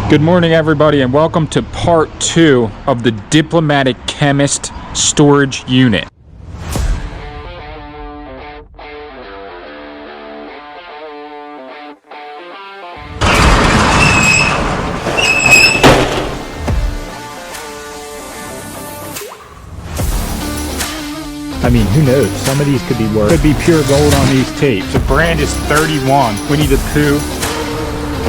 Good morning, everybody, and welcome to part 2 of the Diplomatic Chemist storage unit. I mean, who knows? Some of these could be worth. Could be pure gold on these tapes. The brand is 31. Winnie the Pooh.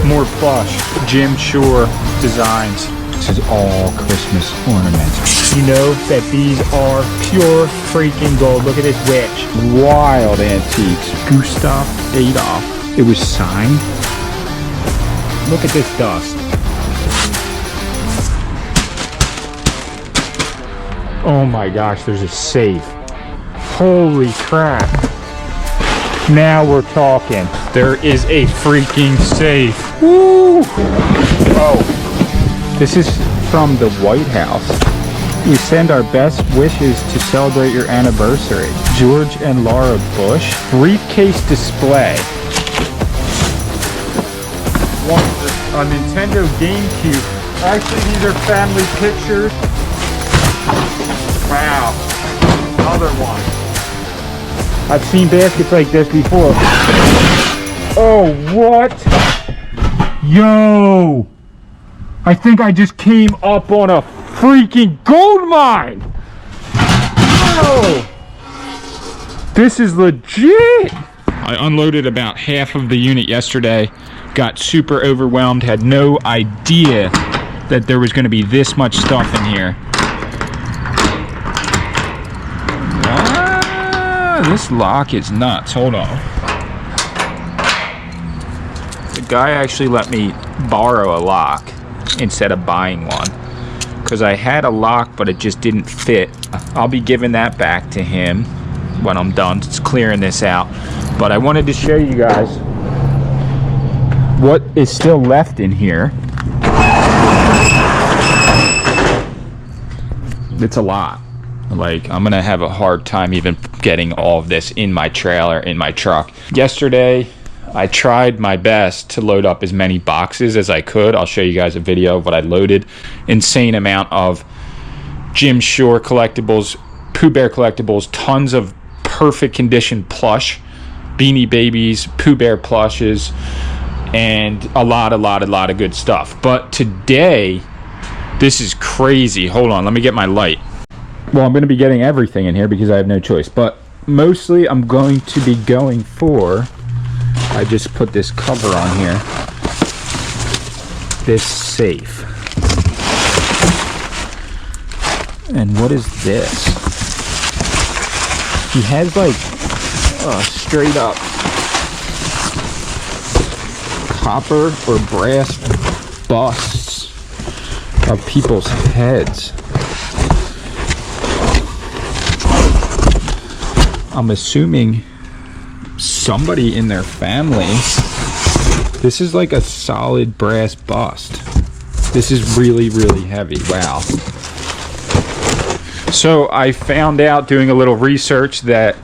More plush. Jim Shore designs. This is all Christmas ornaments. You know that these are pure freaking gold. Look at this witch. Wild antiques. Gustav Adolf. It was signed. Look at this dust. Oh my gosh, there's a safe. Holy crap. Now we're talking. There is a freaking safe. Woo! Oh, this is from the White House. We send our best wishes to celebrate your anniversary. George and Laura Bush. Briefcase display. A Nintendo GameCube. Actually, these are family pictures. Wow. Another one. I've seen baskets like this before. Oh, what? Yo! I think I just came up on a freaking gold mine! Oh! This is legit! I unloaded about half of the unit yesterday. Got super overwhelmed. Had no idea that there was going to be this much stuff in here. This lock is nuts. Hold on. The guy actually let me borrow a lock instead of buying one because I had a lock but it just didn't fit. I'll be giving that back to him when I'm done. It's clearing this out. But I wanted to show you guys what is still left in here. It's a lot. Like, I'm gonna have a hard time even getting all of this in my trailer, in my truck. Yesterday, I tried my best to load up as many boxes as I could. I'll show you guys a video of what I loaded. Insane amount of Jim Shore collectibles, Pooh Bear collectibles, tons of perfect condition plush, Beanie Babies, Pooh Bear plushes, and a lot of good stuff. But today, this is crazy. Hold on, let me get my light. Well, I'm going to be getting everything in here because I have no choice. But mostly I'm going to be going for... I just put this cover on here. This safe. And what is this? He has like straight up copper or brass busts of people's heads. I'm assuming somebody in their family. This is like a solid brass bust. This is really, really heavy. Wow. So I found out doing a little research that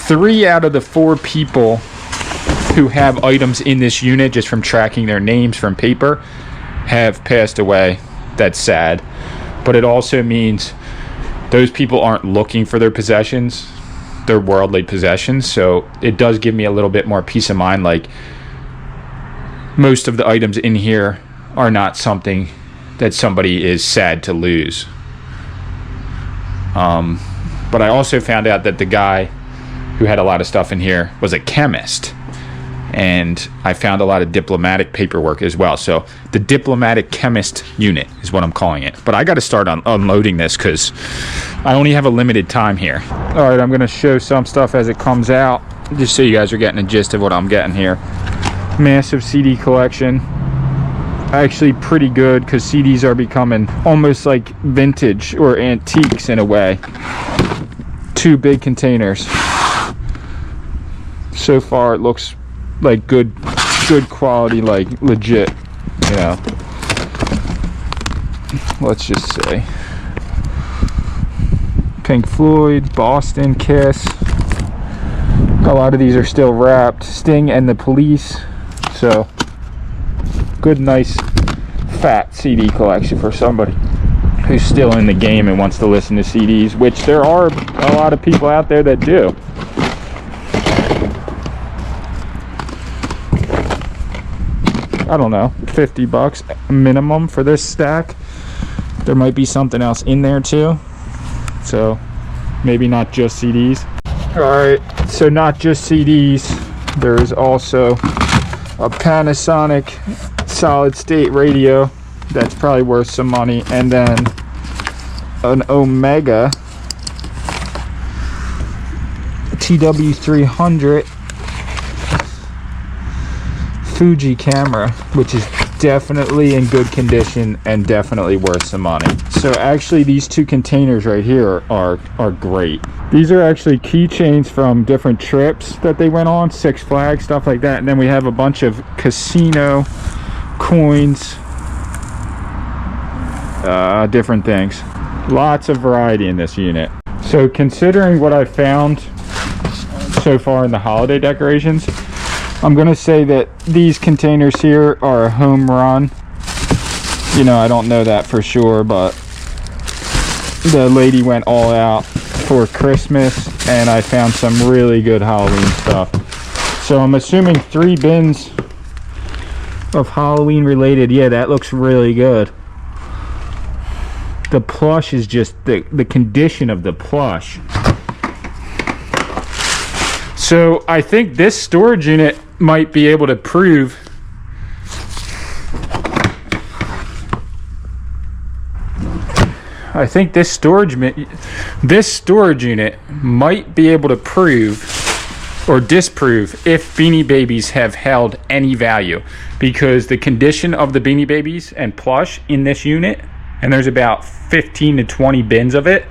3 out of the 4 people who have items in this unit, just from tracking their names from paper, have passed away. That's sad. But it also means those people aren't looking for their possessions. Their worldly possessions, so it does give me a little bit more peace of mind. Like, most of the items in here are not something that somebody is sad to lose. But I also found out that the guy who had a lot of stuff in here was a chemist, and I found a lot of diplomatic paperwork as well. So the Diplomatic Chemist unit is what I'm calling it. But I got to start on unloading this because I only have a limited time here. All right, I'm going to show some stuff as it comes out, just so you guys are getting a gist of what I'm getting here. Massive CD collection. Actually pretty good because CDs are becoming almost like vintage or antiques in a way. 2 big containers. So far it looks like good quality, like legit, you know. Let's just say Pink Floyd, Boston, Kiss. A lot of these are still wrapped. Sting and the Police. So good, nice fat CD collection for somebody who's still in the game and wants to listen to CDs, which there are a lot of people out there that do. I don't know, $50 minimum for this stack. There might be something else in there too, so maybe not just CDs. Alright, so not just CDs, there's also a Panasonic solid state radio that's probably worth some money, and then an Omega TW300 Fuji camera, which is definitely in good condition and definitely worth some money. So actually these two containers right here are great. These are actually keychains from different trips that they went on, Six Flags, stuff like that. And then we have a bunch of casino coins, different things. Lots of variety in this unit. So considering what I found so far in the holiday decorations, I'm gonna say that these containers here are a home run. You know, I don't know that for sure, but the lady went all out for Christmas and I found some really good Halloween stuff. So I'm assuming 3 bins of Halloween related. Yeah, that looks really good. The plush is just the condition of the plush. So I think this storage unit might be able to prove this storage unit might be able to prove or disprove if Beanie Babies have held any value, because the condition of the Beanie Babies and plush in this unit, and there's about 15 to 20 bins of it,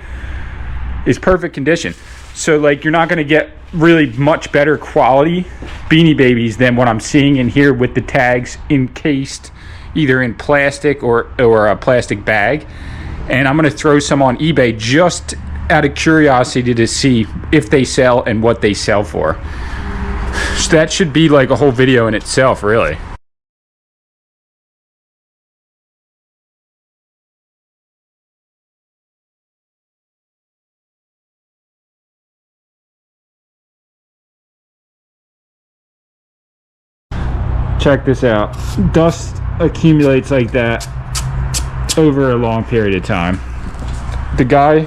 is perfect condition. So like you're not going to get really much better quality Beanie Babies than what I'm seeing in here with the tags encased either in plastic or a plastic bag. And I'm going to throw some on eBay just out of curiosity to see if they sell and what they sell for. So that should be like a whole video in itself, really. Check this out. Dust accumulates like that over a long period of time. The guy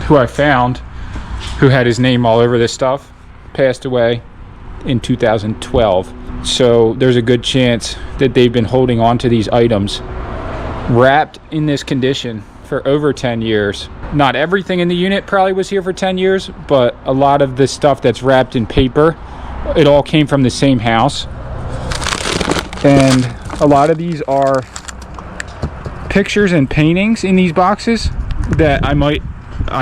who I found, who had his name all over this stuff, passed away in 2012. So there's a good chance that they've been holding on to these items wrapped in this condition for over 10 years. Not everything in the unit probably was here for 10 years, but a lot of the stuff that's wrapped in paper, it all came from the same house. And a lot of these are pictures and paintings in these boxes that I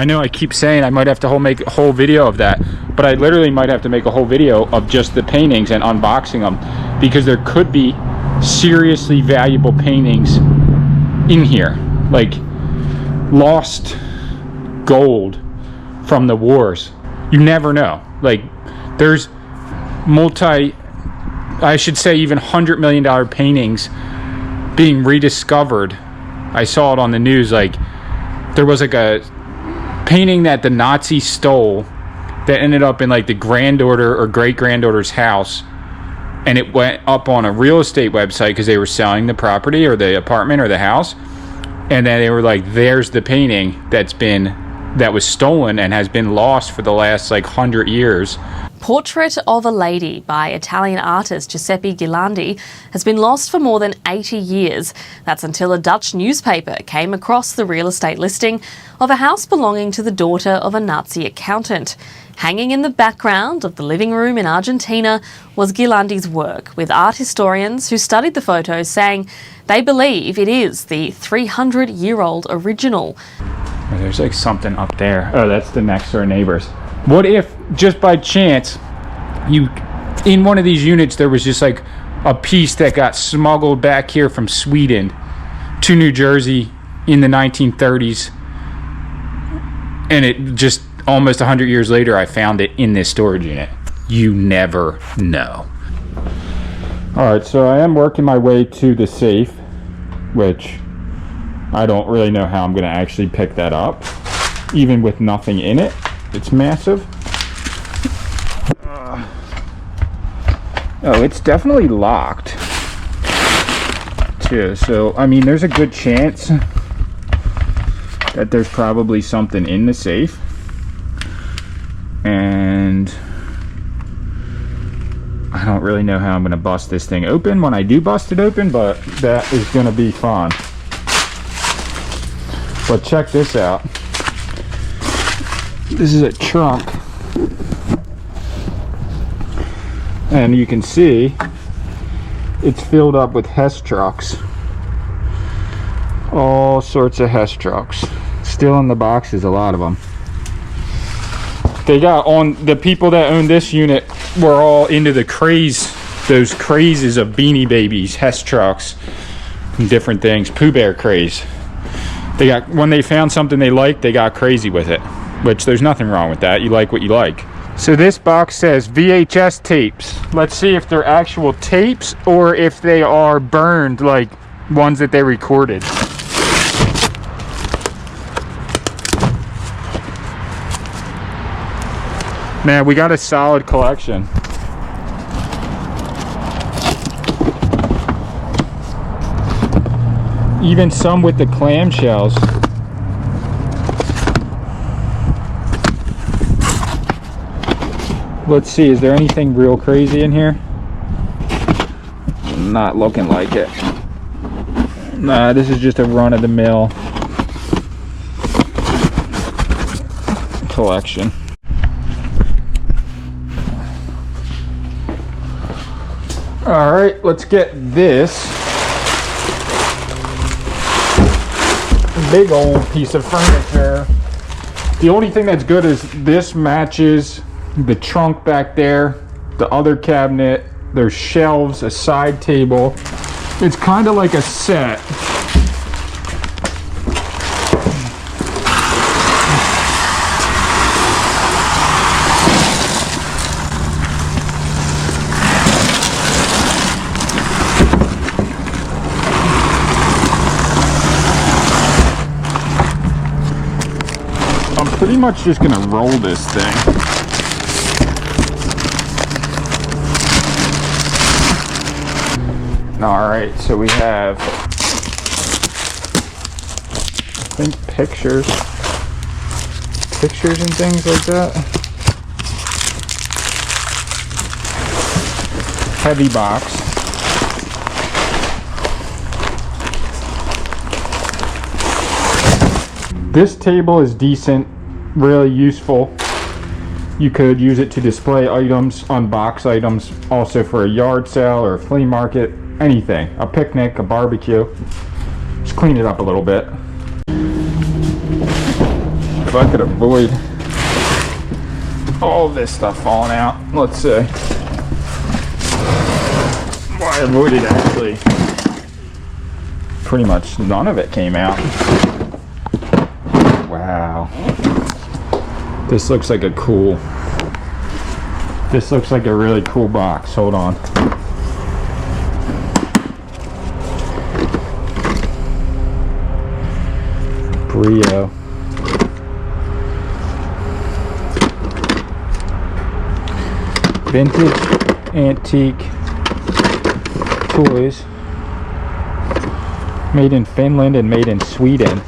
know I keep saying I might have to make a whole video of that, but I literally might have to make a whole video of just the paintings and unboxing them, because there could be seriously valuable paintings in here, like lost gold from the wars. You never know. Like there's I should say even $100 million paintings being rediscovered. I saw it on the news, like there was like a painting that the Nazis stole that ended up in like the granddaughter or great granddaughter's house, and it went up on a real estate website because they were selling the property or the apartment or the house, and then they were like, there's the painting that was stolen and has been lost for the last like 100 years. Portrait of a Lady by Italian artist Giuseppe Ghirlandaio has been lost for more than 80 years. That's until a Dutch newspaper came across the real estate listing of a house belonging to the daughter of a Nazi accountant. Hanging in the background of the living room in Argentina was Ghirlandaio's work, with art historians who studied the photos saying they believe it is the 300-year-old original. There's like something up there. Oh, that's the next door neighbors. What if, just by chance, in one of these units there was just like a piece that got smuggled back here from Sweden to New Jersey in the 1930s, and it just almost 100 years later I found it in this storage unit? You never know. Alright, so I am working my way to the safe, which I don't really know how I'm going to actually pick that up, even with nothing in it. It's massive. Oh, it's definitely locked too, so I mean there's a good chance that there's probably something in the safe, and I don't really know how I'm gonna bust this thing open when I do bust it open, but that is gonna be fun. But check this out. This is a trunk, and you can see it's filled up with Hess trucks. All sorts of Hess trucks. Still in the boxes, a lot of them. They got on, the people that own this unit were all into the craze, those crazes of Beanie Babies, Hess trucks, and different things, Pooh Bear craze. They got, when they found something they liked, they got crazy with it, which there's nothing wrong with that. You like what you like. So this box says VHS tapes. Let's see if they're actual tapes or if they are burned, like ones that they recorded. Man, we got a solid collection. Even some with the clamshells. Let's see, is there anything real crazy in here? Not looking like it. Nah, this is just a run-of-the-mill collection. All right, let's get this big old piece of furniture. The only thing that's good is this matches the trunk back there, the other cabinet, there's shelves, a side table. It's kind of like a set. I'm pretty much just gonna roll this thing. All right, so we have, I think, pictures and things like that. Heavy box. This table is decent, really useful. You could use it to display items, unbox items, also for a yard sale or a flea market. Anything, a picnic, a barbecue. Just clean it up a little bit. If I could avoid all this stuff falling out, let's see. Well, I avoided actually. Pretty much none of it came out. Wow. This looks like a really cool box. Hold on. Brio. Vintage antique toys made in Finland and made in Sweden.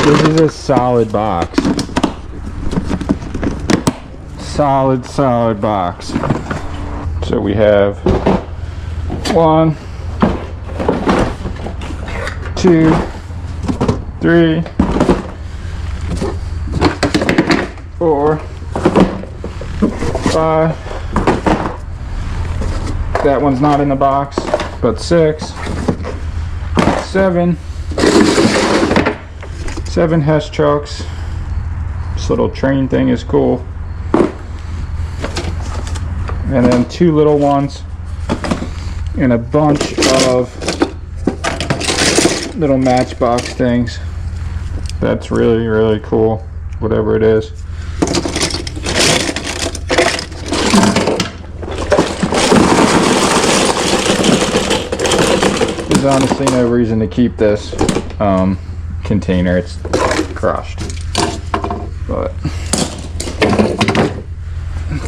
This is a solid box. Solid box. So we have 1, 2, 3, 4, 5. That one's not in the box, but 6, 7. 7 Hess trucks. This little train thing is cool. And then 2 little ones and a bunch of little matchbox things. That's really, really cool, whatever it is. This There's honestly no reason to keep this container. It's crushed. But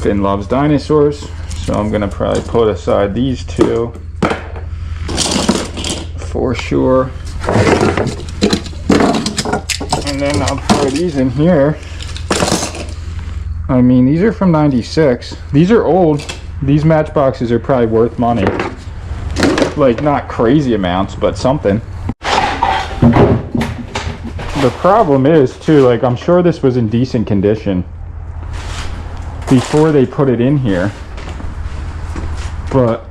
Finn loves dinosaurs, so I'm gonna probably put aside these two for sure. And then I'll throw these in here. I mean, these are from '96. These are old. These matchboxes are probably worth money. Like, not crazy amounts, but something. The problem is, too, like, I'm sure this was in decent condition before they put it in here. But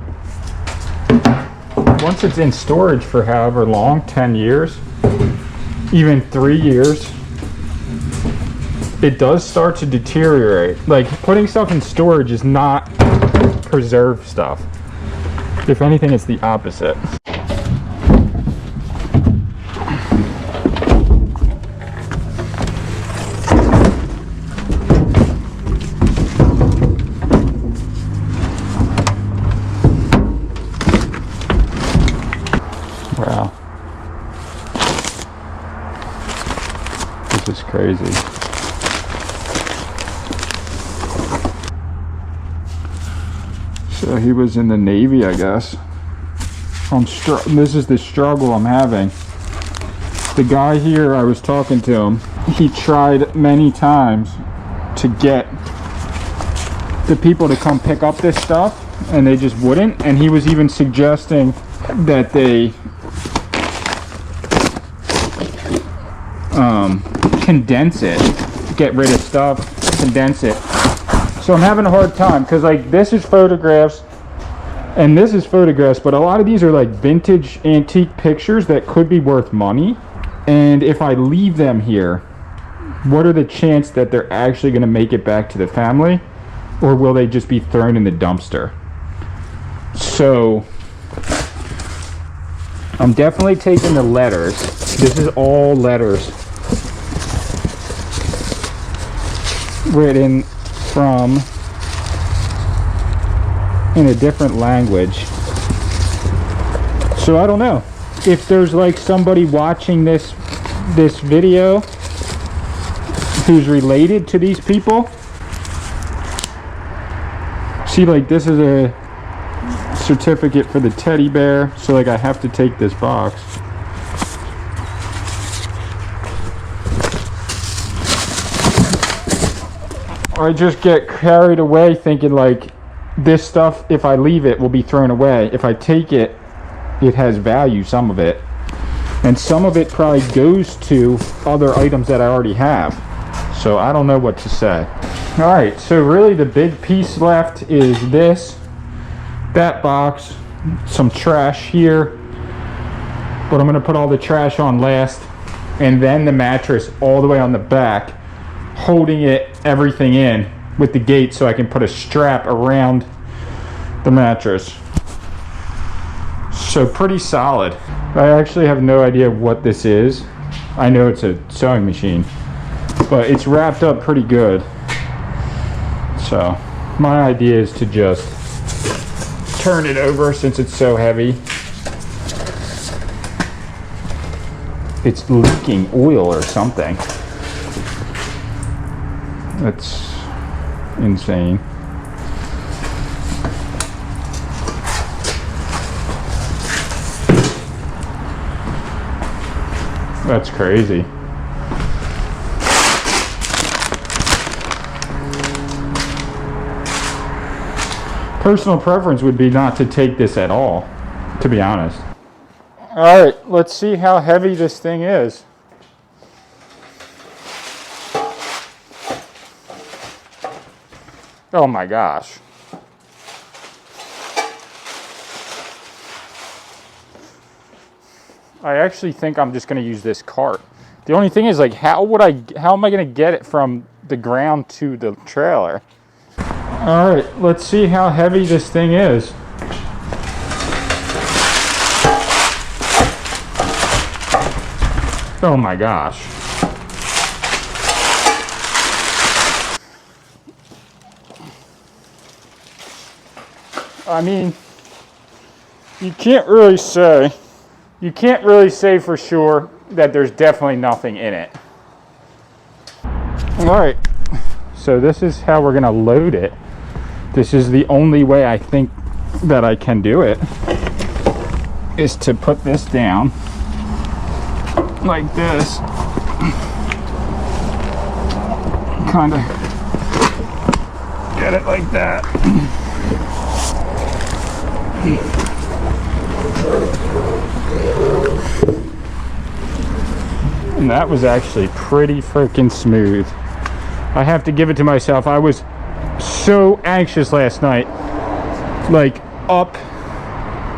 once it's in storage for however long, 10 years, even 3 years, it does start to deteriorate. Like, putting stuff in storage is not preserved stuff. If anything, it's the opposite. Wow. This is crazy. So he was in the Navy, I guess. This is the struggle I'm having. The guy here, I was talking to him, he tried many times to get the people to come pick up this stuff, and they just wouldn't. And he was even suggesting that they condense it, get rid of stuff, condense it. So I'm having a hard time because, like, this is photographs and this is photographs, but a lot of these are like vintage antique pictures that could be worth money. And if I leave them here, what are the chances that they're actually going to make it back to the family, or will they just be thrown in the dumpster? So I'm definitely taking the letters. This is all letters written from in a different language. So I don't know if there's like somebody watching this video who's related to these people. See, like, this is a certificate for the teddy bear, so like I have to take this box. I just get carried away thinking like this stuff, if I leave it, will be thrown away. If I take it, it has value, some of it, and some of it probably goes to other items that I already have. So I don't know what to say. All right, so really the big piece left is this, that box, some trash here, but I'm gonna put all the trash on last, and then the mattress all the way on the back, holding everything in with the gate so I can put a strap around the mattress. So pretty solid. I actually have no idea what this is. I know it's a sewing machine, but it's wrapped up pretty good. So my idea is to just turn it over since it's so heavy. It's leaking oil or something. That's insane. That's crazy. Personal preference would be not to take this at all, to be honest. All right, let's see how heavy this thing is. Oh my gosh. I actually think I'm just going to use this cart. The only thing is, like, how am I going to get it from the ground to the trailer? All right, let's see how heavy this thing is. Oh my gosh. I mean, you can't really say you can't really say for sure that there's definitely nothing in it. All right, so this is how we're gonna load it. This is the only way I think that I can do it, is to put this down like this, kind of get it like that. And that was actually pretty freaking smooth. I have to give it to myself. I was so anxious last night, like up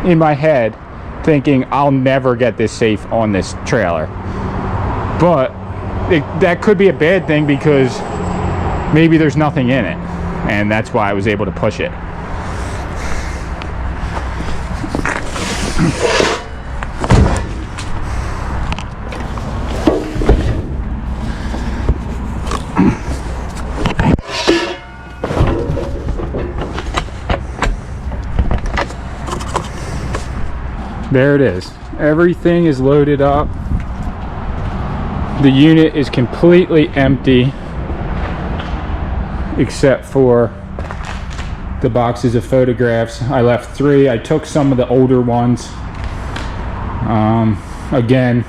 in my head, thinking I'll never get this safe on this trailer. But that could be a bad thing, because maybe there's nothing in it, and that's why I was able to push it. There it is. Everything is loaded up. The unit is completely empty, except for the boxes of photographs. I left 3. I took some of the older ones. Again,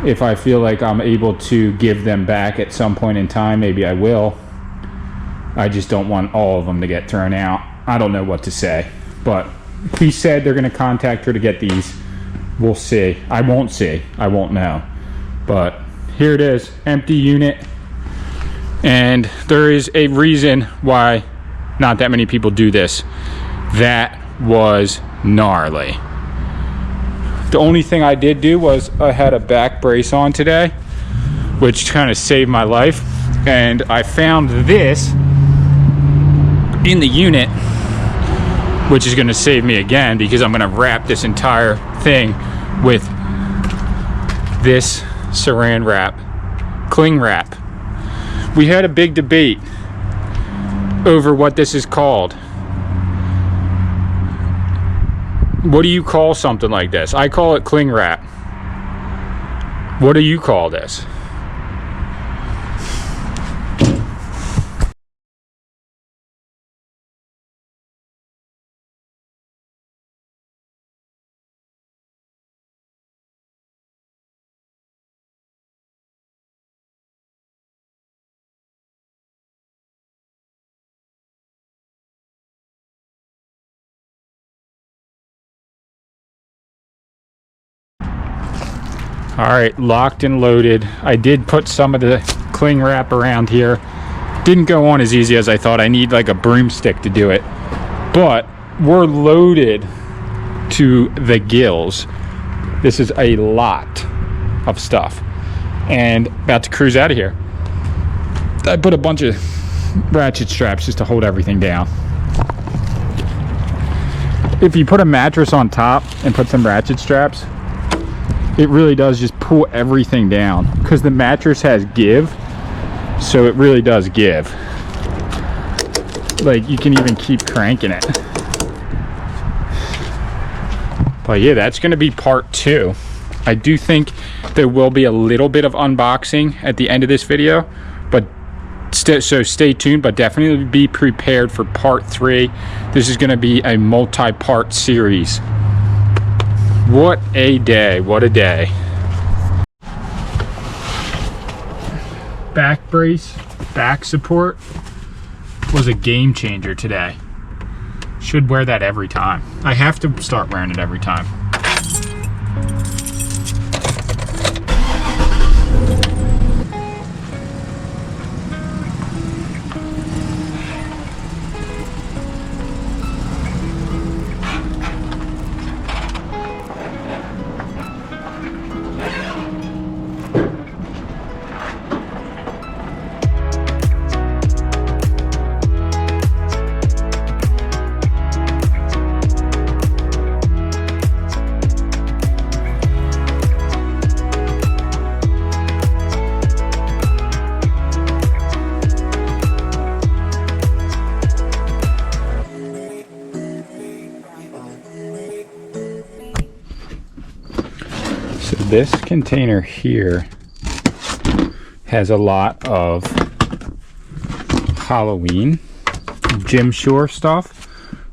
if I feel like I'm able to give them back at some point in time, maybe I will. I just don't want all of them to get thrown out. I don't know what to say, but he said they're going to contact her to get these. We'll see. I won't see. I won't know. But here it is, empty unit. And there is a reason why not that many people do this. That was gnarly. The only thing I did do was I had a back brace on today, which kind of saved my life. And I found this in the unit, which is going to save me again, because I'm going to wrap this entire thing with this saran wrap, cling wrap. We had a big debate over what this is called. What do you call something like this? I call it cling wrap. What do you call this? All right, locked and loaded. I did put some of the cling wrap around here. Didn't go on as easy as I thought. I need like a broomstick to do it. But we're loaded to the gills. This is a lot of stuff. And about to cruise out of here. I put a bunch of ratchet straps just to hold everything down. If you put a mattress on top and put some ratchet straps, it really does just pull everything down, because the mattress has give, so it really does give. Like, you can even keep cranking it. But yeah, that's going to be part 2. I do think there will be a little bit of unboxing at the end of this video, but so stay tuned, but definitely be prepared for part 3. This is going to be a multi-part series. What a day, what a day. Back brace, back support was a game changer today. Should wear that every time. I have to start wearing it every time. this container here has a lot of Halloween Jim Shore stuff,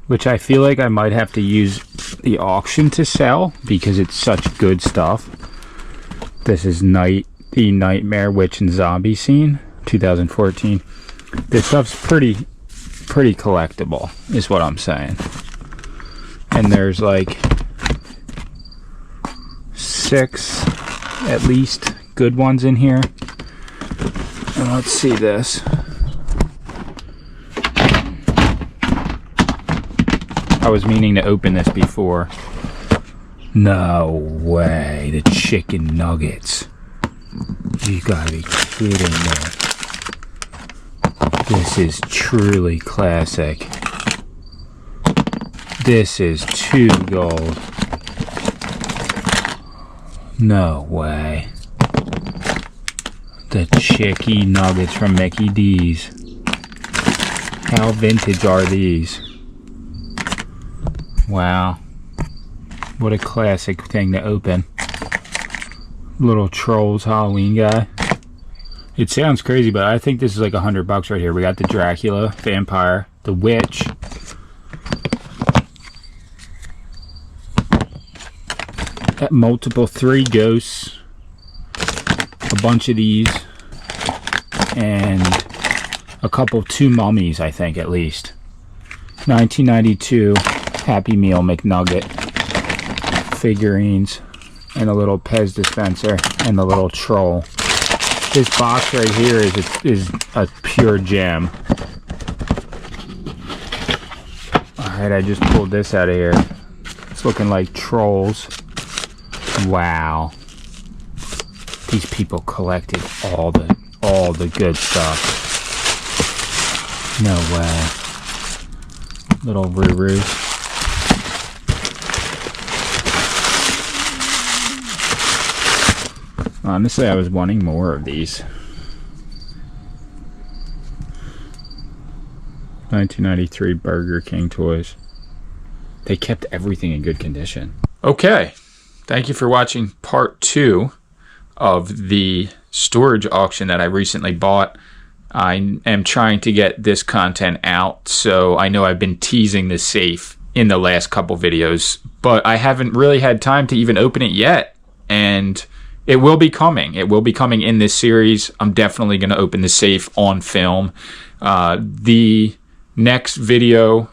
which I feel like I might have to use the auction to sell because it's such good stuff. This is The Nightmare Witch and Zombie Scene, 2014. This stuff's pretty collectible, is what I'm saying. And there's like 6 at least good ones in here. And let's see this. I was meaning to open this before. No way, the chicken nuggets. You gotta be kidding me. This is truly classic. This is too gold. No way. The chicky nuggets from Mickey D's. How vintage are these? Wow. What a classic thing to open. Little Trolls Halloween guy. It sounds crazy, but I think this is like $100 right here. We got the Dracula, vampire, the witch. Got multiple 3 ghosts. A bunch of these. And a couple 2 mummies, I think, at least. 1992 Happy Meal McNugget figurines. And a little Pez dispenser. And the little troll. This box right here is a pure gem. Alright, I just pulled this out of here. It's looking like Trolls. Wow. These people collected all the good stuff. No way. Little Rurus. Honestly, I was wanting more of these. 1993 Burger King toys. They kept everything in good condition. Okay. Thank you for watching part 2 of the storage auction that I recently bought. I am trying to get this content out, so I know I've been teasing the safe in the last couple videos, but I haven't really had time to even open it yet, and it will be coming. It will be coming in this series. I'm definitely going to open the safe on film. The next video,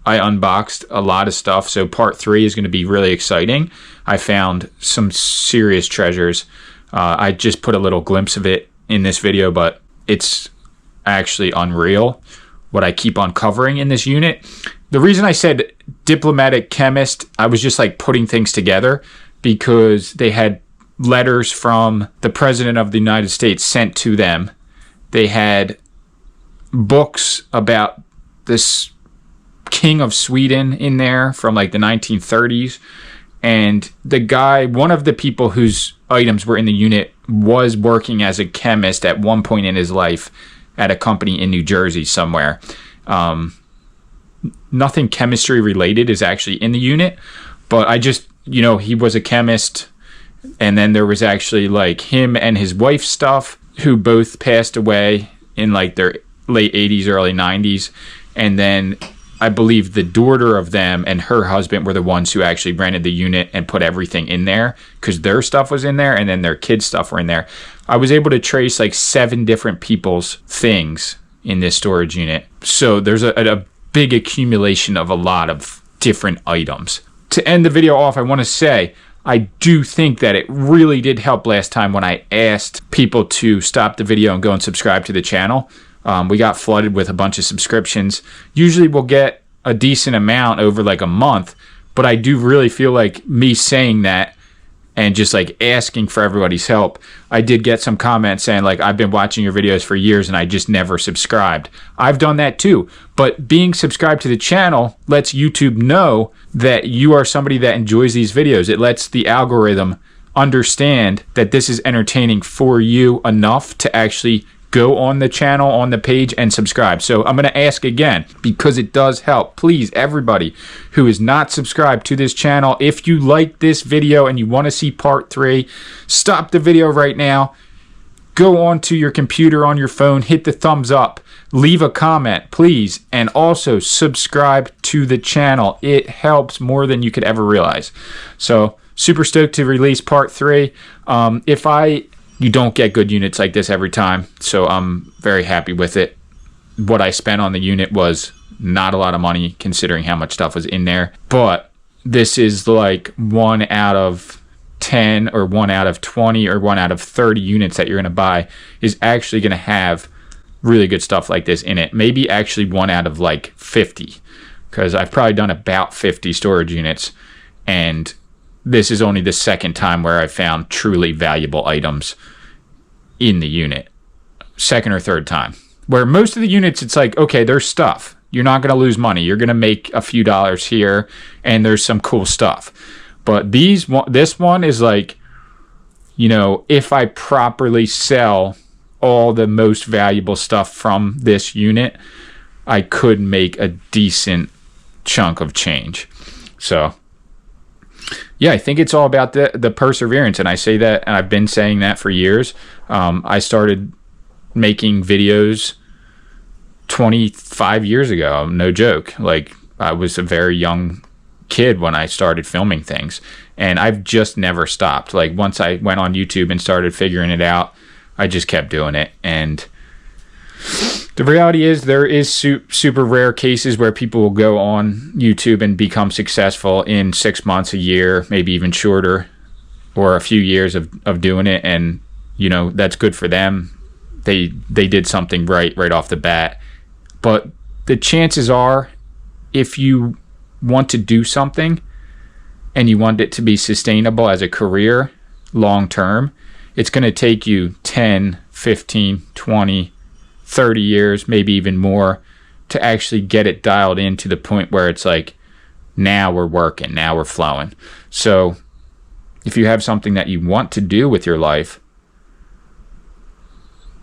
I unboxed a lot of stuff, so part 3 is going to be really exciting. I found some serious treasures. I just put a little glimpse of it in this video, but it's actually unreal what I keep uncovering in this unit. The reason I said diplomatic chemist, I was just like putting things together because they had letters from the President of the United States sent to them. They had books about this King of Sweden in there from like the 1930s. And the guy, one of the people whose items were in the unit, was working as a chemist at one point in his life at a company in New Jersey somewhere. Nothing chemistry related is actually in the unit, but I just, he was a chemist. And then there was actually like him and his wife's stuff, who both passed away in like their late 80s, early 90s. And then I believe the daughter of them and her husband were the ones who actually rented the unit and put everything in there because their stuff was in there and then their kids' stuff were in there. I was able to trace like 7 different people's things in this storage unit. So there's a big accumulation of a lot of different items. To end the video off, I want to say, I do think that it really did help last time when I asked people to stop the video and go and subscribe to the channel. We got flooded with a bunch of subscriptions. Usually we'll get a decent amount over like a month, but I do really feel like me saying that and just like asking for everybody's help. I did get some comments saying like, I've been watching your videos for years and I just never subscribed. I've done that too, but being subscribed to the channel lets YouTube know that you are somebody that enjoys these videos. It lets the algorithm understand that this is entertaining for you enough to actually go on the channel, on the page, and subscribe. So I'm going to ask again, because it does help. Please, everybody who is not subscribed to this channel, if you like this video and you want to see part 3, stop the video right now. Go onto your computer, on your phone, hit the thumbs up, leave a comment, please, and also subscribe to the channel. It helps more than you could ever realize. So, super stoked to release part 3. You don't get good units like this every time, so I'm very happy with it. What I spent on the unit was not a lot of money considering how much stuff was in there, but this is like 1 out of 10 or 1 out of 20 or 1 out of 30 units that you're going to buy is actually going to have really good stuff like this in it. Maybe actually 1 out of like 50, because I've probably done about 50 storage units, and this is only the second time where I found truly valuable items in the unit. Second or third time. Where most of the units, it's like, okay, there's stuff. You're not going to lose money. You're going to make a few dollars here, and there's some cool stuff. But this one is like, you know, if I properly sell all the most valuable stuff from this unit, I could make a decent chunk of change. So, yeah, I think it's all about the perseverance. And I say that, and I've been saying that for years. I started making videos 25 years ago. No joke. Like, I was a very young kid when I started filming things, and I've just never stopped. Like, once I went on YouTube and started figuring it out, I just kept doing it. And the reality is, there is super rare cases where people will go on YouTube and become successful in 6 months, a year, maybe even shorter, or a few years of doing it. And, you know, that's good for them. They did something right off the bat. But the chances are, if you want to do something and you want it to be sustainable as a career long term, it's going to take you 10, 15, 20, 30 years, maybe even more, to actually get it dialed in to the point where it's like, now we're working, now we're flowing. So if you have something that you want to do with your life,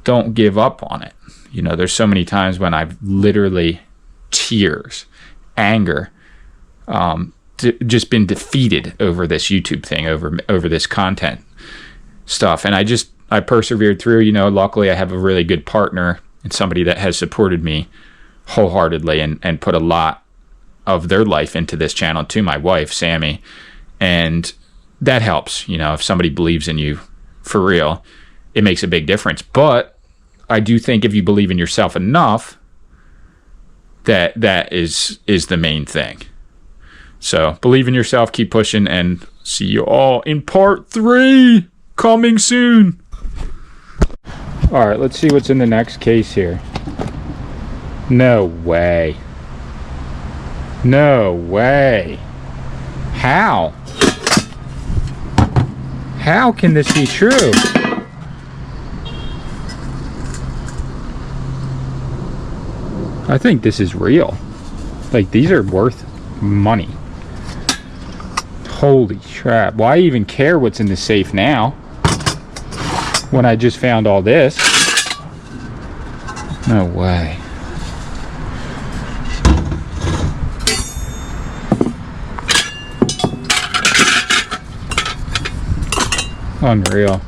don't give up on it. You know, there's so many times when I've literally tears, anger, just been defeated over this YouTube thing, over this content stuff. And I persevered through. You know, luckily I have a really good partner and somebody that has supported me wholeheartedly and put a lot of their life into this channel, to my wife, Sammy. And that helps. You know, if somebody believes in you for real, it makes a big difference. But I do think if you believe in yourself enough, that is the main thing. So believe in yourself, keep pushing, and see you all in part 3 coming soon. All right, let's see what's in the next case here. No way. No way. How? How can this be true? I think this is real. Like, these are worth money. Holy crap. Why even care what's in the safe now when I just found all this? No way. Unreal.